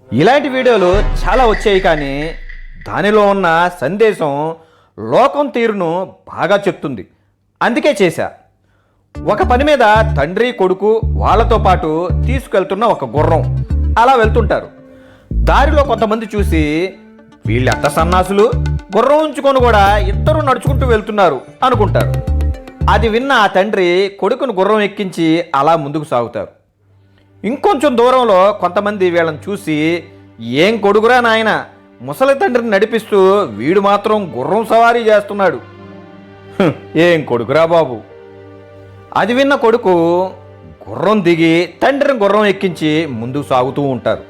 ఇలాంటి వీడియోలు చాలా వచ్చాయి, కానీ దానిలో ఉన్న సందేశం లోకం తీరును బాగా చెప్తుంది. అందుకే చేశా. ఒక పని మీద తండ్రి కొడుకు వాళ్ళతో పాటు తీసుకెళ్తున్న ఒక గుర్రం అలా వెళ్తుంటారు. దారిలో కొంతమంది చూసి వీళ్ళెంత సన్నాసులు, గుర్రం ఉంచుకొని కూడా ఇద్దరు నడుచుకుంటూ వెళ్తున్నారు అనుకుంటారు. అది విన్న ఆ తండ్రి కొడుకును గుర్రం ఎక్కించి అలా ముందుకు సాగుతారు. ఇంకొంచెం దూరంలో కొంతమంది వీళ్ళని చూసి, ఏం కొడుకురా నాయన, ముసలి తండ్రిని నడిపిస్తూ వీడు మాత్రం గుర్రం సవారీ చేస్తున్నాడు, ఏం కొడుకురా బాబు. అది విన్న కొడుకు గుర్రం దిగి తండ్రిని గుర్రం ఎక్కించి ముందుకు సాగుతూ ఉంటారు.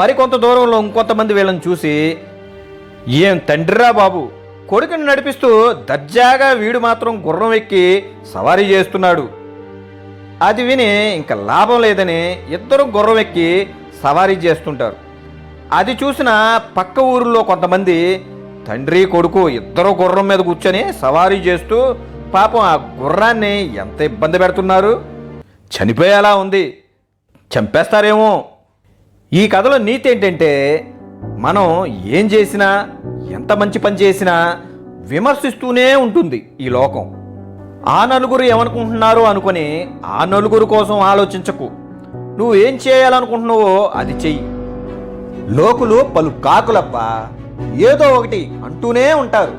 మరికొంత దూరంలో ఇంకొంతమంది వీళ్ళని చూసి, ఏం తండ్రిరా బాబు, కొడుకుని నడిపిస్తూ దర్జాగా వీడు మాత్రం గుర్రం ఎక్కి సవారీ చేస్తున్నాడు. అది విని ఇంకా లాభం లేదని ఇద్దరు గుర్రం ఎక్కి సవారీ చేస్తుంటారు. అది చూసిన పక్క ఊరిలో కొంతమంది తండ్రి కొడుకు ఇద్దరు గుర్రం మీద కూర్చొని సవారీ చేస్తూ పాపం ఆ గుర్రాన్ని ఎంత ఇబ్బంది పెడుతున్నారు, చనిపోయేలా ఉంది, చంపేస్తారేమో. ఈ కథలో నీతి ఏంటంటే, మనం ఏం చేసినా, ఎంత మంచి పని చేసినా విమర్శిస్తూనే ఉంటుంది ఈ లోకం. ఆ నలుగురు ఏమనుకుంటున్నారో అనుకొని ఆ నలుగురు కోసం ఆలోచించకు. నువ్వు ఏం చేయాలనుకుంటున్నావో అది చెయ్యి. లోకులు పలు కాకులబ్బా, ఏదో ఒకటి అంటూనే ఉంటారు.